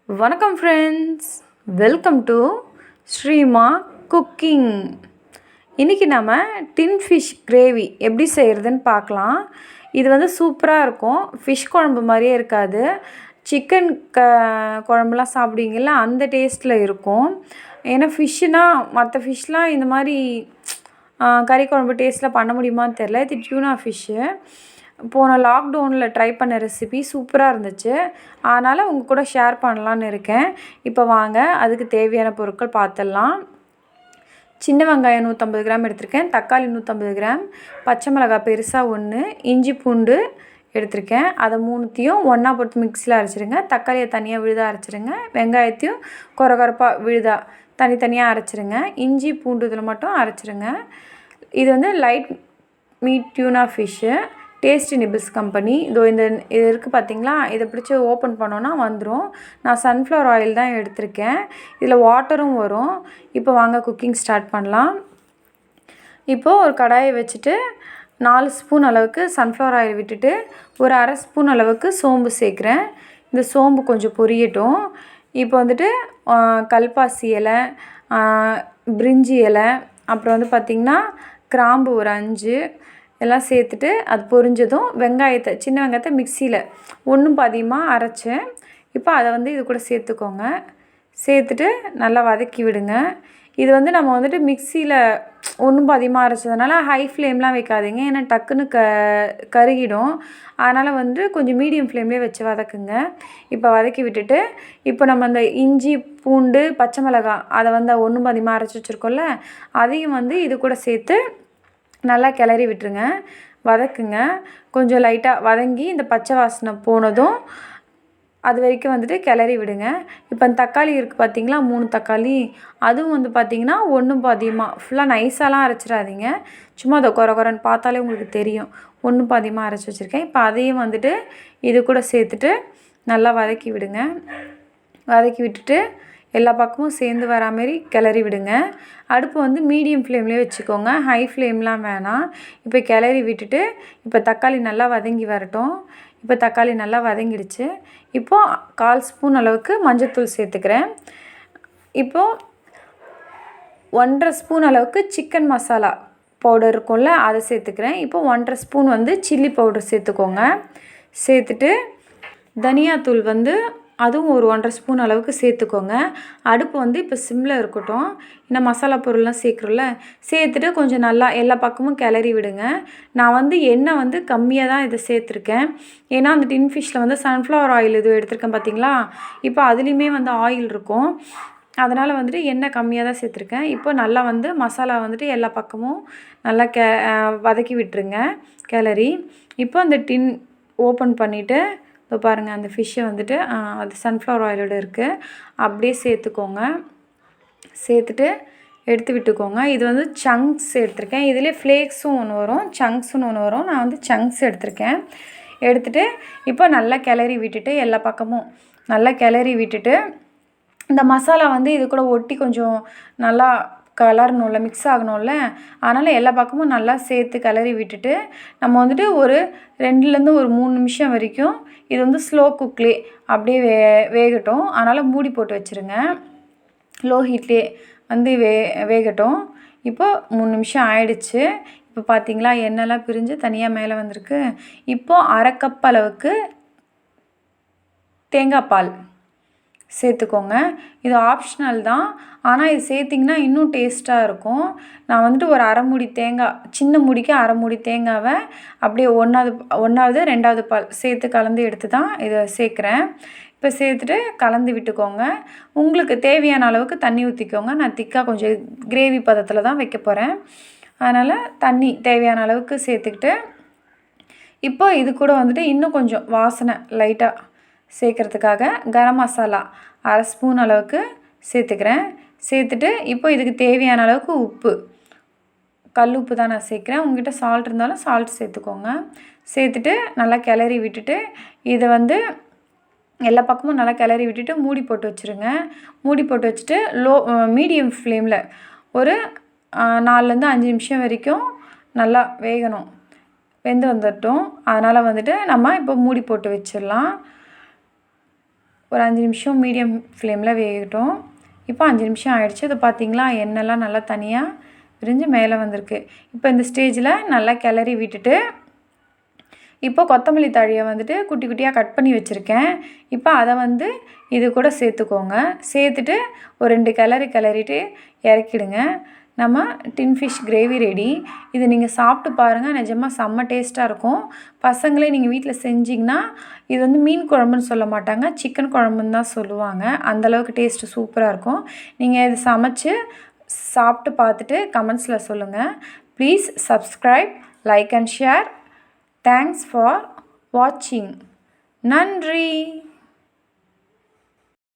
வணக்கம் friends, welcome to Srima cooking. இன்றைக்கி நம்ம டின் ஃபிஷ் கிரேவி எப்படி செய்கிறதுன்னு பார்க்கலாம். இது வந்து சூப்பராக இருக்கும். ஃபிஷ் குழம்பு மாதிரியே இருக்காது. சிக்கன் குழம்புலாம் சாப்பிடுவீங்கள்ல, அந்த டேஸ்ட்டில் இருக்கும். ஏன்னா ஃபிஷ்ஷுனால் மற்ற ஃபிஷ்லாம் இந்த மாதிரி கறி குழம்பு டேஸ்ட்டில் பண்ண முடியுமான்னு தெரில. இது டியூனா ஃபிஷ்ஷு. போன லாக்டவுனில் ட்ரை பண்ண ரெசிபி சூப்பராக இருந்துச்சு. அதனால் உங்கள் கூட ஷேர் பண்ணலான்னு இருக்கேன். இப்போ வாங்க அதுக்கு தேவையான பொருட்கள் பார்த்துடலாம். சின்ன வெங்காயம் 150 கிராம் எடுத்திருக்கேன், தக்காளி 150 கிராம், பச்சை மிளகாய் பெருசாக 1, இஞ்சி பூண்டு எடுத்திருக்கேன். அதை மூணுத்தையும் ஒன்றா போட்டு மிக்ஸியில் அரைச்சிடுங்க. தக்காளியை தனியாக விழுதாக அரைச்சிடுங்க. வெங்காயத்தையும் கொரகொரப்பாக விழுதாக தனித்தனியாக அரைச்சிடுங்க. இஞ்சி பூண்டு இதில் மட்டும் அரைச்சிடுங்க. இது வந்து light meat tuna fish, tasty nibbles company. இது இருக்குது பார்த்தீங்களா, இதை பிடிச்சி ஓப்பன் பண்ணோன்னா வந்துடும். நான் சன்ஃப்ளவர் ஆயில் தான் எடுத்திருக்கேன். இதில் வாட்டரும் வரும். இப்போ வாங்க குக்கிங் ஸ்டார்ட் பண்ணலாம். இப்போது ஒரு கடாயை வச்சுட்டு 4 ஸ்பூன் அளவுக்கு சன்ஃப்ளவர் ஆயில் விட்டுட்டு ஒரு அரை ஸ்பூன் அளவுக்கு சோம்பு சேர்க்குறேன். இந்த சோம்பு கொஞ்சம் பொரியட்டும். இப்போ வந்துட்டு கல்பாசி இலை, பிரிஞ்சி இலை, அப்புறம் வந்து பார்த்திங்கன்னா கிராம்பு ஒரு 5 எல்லாம் சேர்த்துட்டு அது பொரிஞ்சதும் சின்ன வெங்காயத்தை மிக்சியில் ஒன்றும் பாதியமாக அரைச்சேன். இப்போ அதை வந்து இது கூட சேர்த்துக்கோங்க. சேர்த்துட்டு நல்லா வதக்கி விடுங்க. இது வந்து நம்ம வந்துட்டு மிக்சியில் ஒன்றும் பாதியமாக அரைச்சதுனால ஹை ஃப்ளேம்லாம் வைக்காதீங்க, ஏன்னா டக்குன்னு கருகிடும். அதனால் வந்து கொஞ்சம் மீடியம் ஃப்ளேம்லேயே வச்சு வதக்குங்க. இப்போ வதக்கி விட்டுட்டு இப்போ நம்ம அந்த இஞ்சி பூண்டு பச்சை மிளகாய் அதை வந்து ஒன்றும் பாதியமாக அரைச்சி வச்சுருக்கோம்ல, அதையும் வந்து இது கூட சேர்த்து நல்லா கிளறி விட்டுருங்க. வதக்குங்க. கொஞ்சம் லைட்டாக வதங்கி இந்த பச்சை வாசனை போனதும் அது வரைக்கும் வந்துட்டு கிளறி விடுங்க. இப்போ தக்காளி இருக்குது பார்த்திங்களா, 3 தக்காளி, அதுவும் வந்து பார்த்திங்கன்னா ஒன்றும் பாதியமாக ஃபுல்லாக நைஸாலாம் அரைச்சிடாதீங்க. சும்மா அதை கொரன்னு பார்த்தாலே உங்களுக்கு தெரியும். ஒன்றும் பாதியமாக அரைச்சி வச்சுருக்கேன். இப்போ அதையும் வந்துட்டு இது கூட சேர்த்துட்டு நல்லா வதக்கி விடுங்க. வதக்கி விட்டுட்டு எல்லா பக்கமும் சேர்ந்து வரா மாரி கிளறி விடுங்க. அடுப்பு வந்து மீடியம் ஃப்ளேம்லேயே வச்சுக்கோங்க, ஹை ஃப்ளேம்லாம் வேணாம். இப்போ கிளறி விட்டுட்டு இப்போ தக்காளி நல்லா வதங்கி வரட்டும். இப்போ தக்காளி நல்லா வதங்கிடுச்சு. இப்போது 1/4 ஸ்பூன் அளவுக்கு மஞ்சள்தூள் சேர்த்துக்கிறேன். இப்போது 1.5 ஸ்பூன் அளவுக்கு சிக்கன் மசாலா பவுடர் இருக்கும்ல, அதை சேர்த்துக்கிறேன். இப்போ 1.5 ஸ்பூன் வந்து சில்லி பவுடர் சேர்த்துக்கோங்க. சேர்த்துட்டு தனியாத்தூள் வந்து அதுவும் ஒரு 1.5 ஸ்பூன் அளவுக்கு சேர்த்துக்கோங்க. அடுப்பு வந்து இப்போ சிம்மில் இருக்கட்டும். இந்த மசாலா பொருள்லாம் சேர்க்குறோம்ல, சேர்த்துட்டு கொஞ்சம் நல்லா எல்லா பக்கமும் கிளறி விடுங்க. நான் வந்து எண்ணெய் வந்து கம்மியாக தான் இதை சேர்த்துருக்கேன். ஏன்னா அந்த டின் ஃபிஷ்ஷில் வந்து சன்ஃப்ளவர் ஆயில் இது எடுத்திருக்கேன் பார்த்திங்களா, இப்போ அதுலேயுமே வந்து ஆயில் இருக்கும். அதனால் வந்துட்டு எண்ணெய் கம்மியாக தான் சேர்த்துருக்கேன். இப்போ நல்லா வந்து மசாலா வந்துட்டு எல்லா பக்கமும் நல்லா வதக்கி விட்டுருங்க கிளறி. இப்போ அந்த டின் ஓப்பன் பண்ணிவிட்டு இப்போ பாருங்கள், அந்த ஃபிஷ்ஷை வந்துட்டு அது சன்ஃப்ளவர் ஆயிலோட இருக்குது, அப்படியே சேர்த்துக்கோங்க. சேர்த்துட்டு எடுத்து விட்டுக்கோங்க. இது வந்து சங்க்ஸ் எடுத்திருக்கேன். இதிலே ஃப்ளேக்ஸும் ஒன்று வரும், சங்க்ஸ்னு ஒன்று வரும். நான் வந்து சங்க்ஸ் எடுத்திருக்கேன். எடுத்துகிட்டு இப்போ நல்லா கிளறி விட்டுட்டு எல்லா பக்கமும் நல்லா கிளறி விட்டுட்டு இந்த மசாலா வந்து இது கூட ஒட்டி கொஞ்சம் நல்லா கலரணும்ல, மிக்ஸ் ஆகணும்ல, அதனால் எல்லா பக்கமும் நல்லா சேர்த்து கிளறி விட்டுட்டு நம்ம வந்துட்டு ஒரு 2லேருந்து ஒரு 3 நிமிஷம் வரைக்கும் இது வந்து ஸ்லோ குக்லேயே அப்படியே வேகட்டும். அதனால் மூடி போட்டு வச்சுருங்க. லோ ஹீட்லேயே வந்து வேகட்டும். இப்போ 3 நிமிஷம் ஆயிடுச்சு. இப்போ பார்த்திங்களா, எண்ணெய்லாம் பிரிஞ்சு தனியாக மேலே வந்திருக்கு. இப்போது 1/2 கப் அளவுக்கு தேங்காய் பால் சேர்த்துக்கோங்க. இது ஆப்ஷனல் தான், ஆனால் இது சேர்த்திங்கன்னா இன்னும் டேஸ்ட்டாக இருக்கும். நான் வந்துட்டு ஒரு அரை மூடி தேங்காய், சின்ன மூடிக்கு அரை மூடி தேங்காவை அப்படியே 1வது 2வது பால் சேர்த்து கலந்து எடுத்து தான் இதை சேர்க்குறேன். இப்போ சேர்த்துட்டு கலந்து விட்டுக்கோங்க. உங்களுக்கு தேவையான அளவுக்கு தண்ணி ஊற்றிக்கோங்க. நான் திக்காக கொஞ்சம் கிரேவி பதத்தில் தான் வைக்க போகிறேன். அதனால் தண்ணி தேவையான அளவுக்கு சேர்த்துக்கிட்டு இப்போ இது கூட வந்துட்டு இன்னும் கொஞ்சம் வாசனை லைட்டாக சேர்க்குறதுக்காக கரம் மசாலா 1/2 ஸ்பூன் அளவுக்கு சேர்த்துக்கிறேன். சேர்த்துட்டு இப்போ இதுக்கு தேவையான அளவுக்கு உப்பு, கல் உப்பு தான் நான் சேர்க்குறேன். உங்கள்கிட்ட சால்ட் இருந்தாலும் சால்ட் சேர்த்துக்கோங்க. சேர்த்துட்டு நல்லா கிளறி விட்டுட்டு இதை வந்து எல்லா பக்கமும் நல்லா கிளறி விட்டுட்டு மூடி போட்டு வச்சுருங்க. மூடி போட்டு வச்சுட்டு மீடியம் ஃப்ளேமில் ஒரு 4லேருந்து 5 நிமிஷம் வரைக்கும் நல்லா வேகணும், வெந்து வந்துட்டோம். அதனால் வந்துட்டு நம்ம இப்போ மூடி போட்டு வச்சிடலாம். ஒரு 5 நிமிஷம் மீடியம் ஃப்ளேமில் வேகட்டும். இப்போ 5 நிமிஷம் ஆயிடுச்சு. இதை பார்த்தீங்களா, எண்ணெய்லாம் நல்லா தனியாக விரிஞ்சு மேலே வந்திருக்கு. இப்போ இந்த ஸ்டேஜில் நல்லா கிளறி விட்டுட்டு, இப்போ கொத்தமல்லி தழையை வந்துட்டு குட்டி குட்டியாக கட் பண்ணி வச்சுருக்கேன். இப்போ அதை இது கூட சேர்த்துக்கோங்க. சேர்த்துட்டு ஒரு 2 கிளறிட்டு இறக்கிடுங்க. நம்ம டின் ஃபிஷ் கிரேவி ரெடி. இது நீங்கள் சாப்பிட்டு பாருங்கள், நிஜமாக செம்ம டேஸ்ட்டாக இருக்கும். பசங்களே நீங்கள் வீட்டில் செஞ்சிங்கன்னா, இது மீன் குழம்புன்னு சொல்ல மாட்டாங்க, சிக்கன் குழம்புன்னு தான் சொல்லுவாங்க. அந்தளவுக்கு டேஸ்ட்டு சூப்பராக இருக்கும். நீங்கள் இது சமைச்சு சாப்பிட்டு பார்த்துட்டு கமெண்ட்ஸில் சொல்லுங்கள். Please subscribe, like and share. Thanks for வாட்சிங். நன்றி.